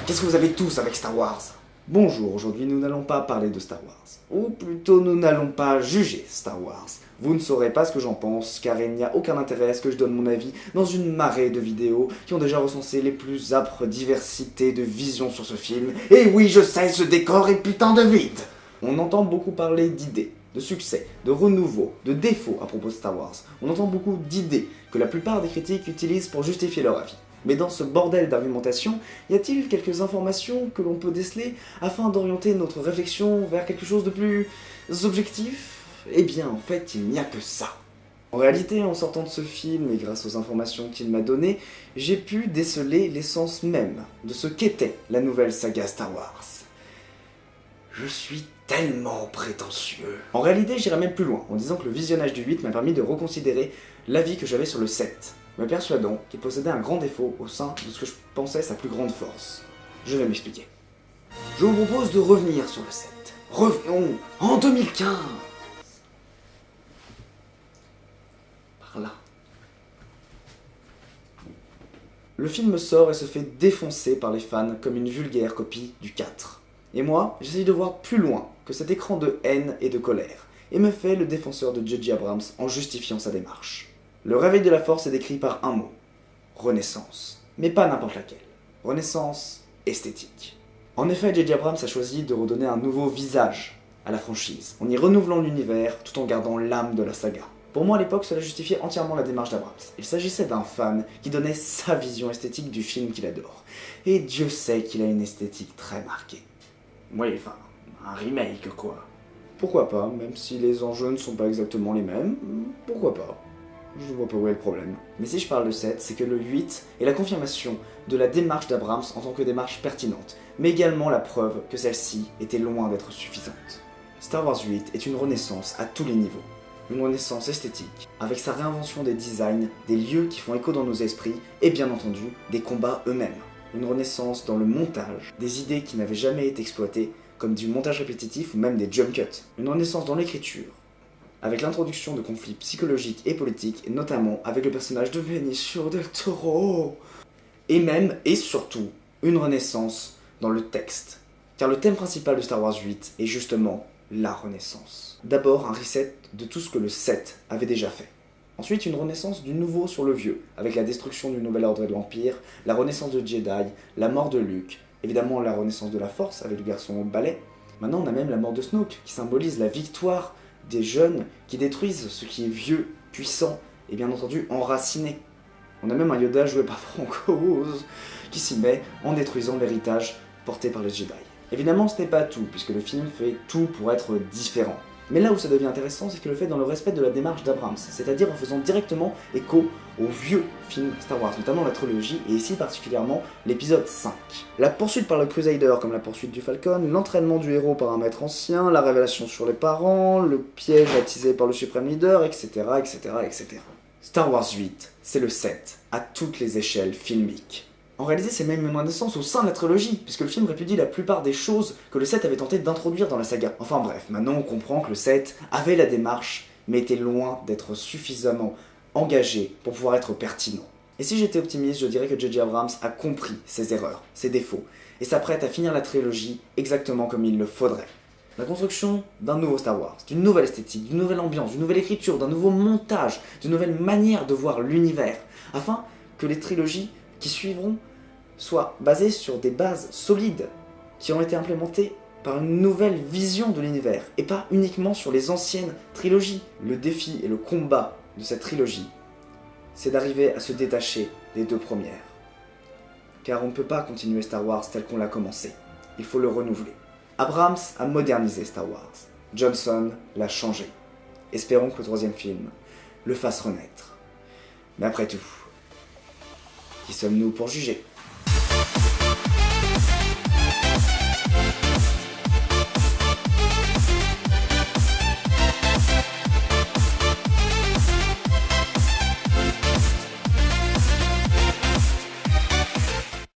Qu'est-ce que vous avez tous avec Star Wars? Bonjour, aujourd'hui nous n'allons pas parler de Star Wars. Ou plutôt nous n'allons pas juger Star Wars. Vous ne saurez pas ce que j'en pense, car il n'y a aucun intérêt à ce que je donne mon avis dans une marée de vidéos qui ont déjà recensé les plus âpres diversités de visions sur ce film. Et oui, je sais, ce décor est putain de vide. On entend beaucoup parler d'idées, de succès, de renouveau, de défauts à propos de Star Wars. On entend beaucoup d'idées que la plupart des critiques utilisent pour justifier leur avis. Mais dans ce bordel d'argumentation, y a-t-il quelques informations que l'on peut déceler afin d'orienter notre réflexion vers quelque chose de plus objectif? Eh bien, en fait, il n'y a que ça. En réalité, en sortant de ce film et grâce aux informations qu'il m'a données, j'ai pu déceler l'essence même de ce qu'était la nouvelle saga Star Wars. Je suis tellement prétentieux. En réalité, j'irai même plus loin, en disant que le visionnage du 8 m'a permis de reconsidérer l'avis que j'avais sur le 7. Me persuadant qu'il possédait un grand défaut au sein de ce que je pensais sa plus grande force. Je vais m'expliquer. Je vous propose de revenir sur le 7. Revenons en 2015. Par là. Le film sort et se fait défoncer par les fans comme une vulgaire copie du 4. Et moi, j'essaye de voir plus loin que cet écran de haine et de colère, et me fais le défenseur de J.J. Abrams en justifiant sa démarche. Le réveil de la force est décrit par un mot, renaissance. Mais pas n'importe laquelle. Renaissance esthétique. En effet, J.J. Abrams a choisi de redonner un nouveau visage à la franchise, en y renouvelant l'univers tout en gardant l'âme de la saga. Pour moi à l'époque, cela justifiait entièrement la démarche d'Abrams. Il s'agissait d'un fan qui donnait sa vision esthétique du film qu'il adore. Et Dieu sait qu'il a une esthétique très marquée. Oui, enfin, un remake quoi. Pourquoi pas, même si les enjeux ne sont pas exactement les mêmes, pourquoi pas. Je vois pas où est le problème. Mais si je parle de 7, c'est que le 8 est la confirmation de la démarche d'Abrams en tant que démarche pertinente, mais également la preuve que celle-ci était loin d'être suffisante. Star Wars 8 est une renaissance à tous les niveaux. Une renaissance esthétique, avec sa réinvention des designs, des lieux qui font écho dans nos esprits, et bien entendu, des combats eux-mêmes. Une renaissance dans le montage, des idées qui n'avaient jamais été exploitées, comme du montage répétitif ou même des jump cuts. Une renaissance dans l'écriture, avec l'introduction de conflits psychologiques et politiques, et notamment avec le personnage de Benicio del Toro. Et même, et surtout, une renaissance dans le texte. Car le thème principal de Star Wars 8 est justement la renaissance. D'abord, un reset de tout ce que le 7 avait déjà fait. Ensuite, une renaissance du nouveau sur le vieux, avec la destruction du nouvel ordre et de l'Empire, la renaissance de Jedi, la mort de Luke, évidemment la renaissance de la Force avec le garçon au balai. Maintenant, on a même la mort de Snoke, qui symbolise la victoire des jeunes qui détruisent ce qui est vieux, puissant et bien entendu enraciné. On a même un Yoda joué par Franco Oz qui s'y met en détruisant l'héritage porté par les Jedi. Évidemment, ce n'est pas tout, puisque le film fait tout pour être différent. Mais là où ça devient intéressant, c'est qu'il le fait dans le respect de la démarche d'Abrams, c'est-à-dire en faisant directement écho aux vieux films Star Wars, notamment la trilogie, et ici particulièrement l'épisode 5. La poursuite par le Crusader comme la poursuite du Falcon, l'entraînement du héros par un maître ancien, la révélation sur les parents, le piège attisé par le Supreme Leader, etc., etc., etc. Star Wars 8, c'est le 7, à toutes les échelles filmiques. En réalité, c'est même une renaissance au sein de la trilogie, puisque le film répudie la plupart des choses que le 7 avait tenté d'introduire dans la saga. Enfin bref, maintenant on comprend que le 7 avait la démarche, mais était loin d'être suffisamment engagé pour pouvoir être pertinent. Et si j'étais optimiste, je dirais que J.J. Abrams a compris ses erreurs, ses défauts, et s'apprête à finir la trilogie exactement comme il le faudrait. La construction d'un nouveau Star Wars, d'une nouvelle esthétique, d'une nouvelle ambiance, d'une nouvelle écriture, d'un nouveau montage, d'une nouvelle manière de voir l'univers, afin que les trilogies qui suivront soient basées sur des bases solides qui ont été implémentées par une nouvelle vision de l'univers et pas uniquement sur les anciennes trilogies. Le défi et le combat de cette trilogie, c'est d'arriver à se détacher des deux premières. Car on ne peut pas continuer Star Wars tel qu'on l'a commencé, il faut le renouveler. Abrams a modernisé Star Wars, Johnson l'a changé. Espérons que le troisième film le fasse renaître. Mais après tout, qui sommes-nous pour juger ?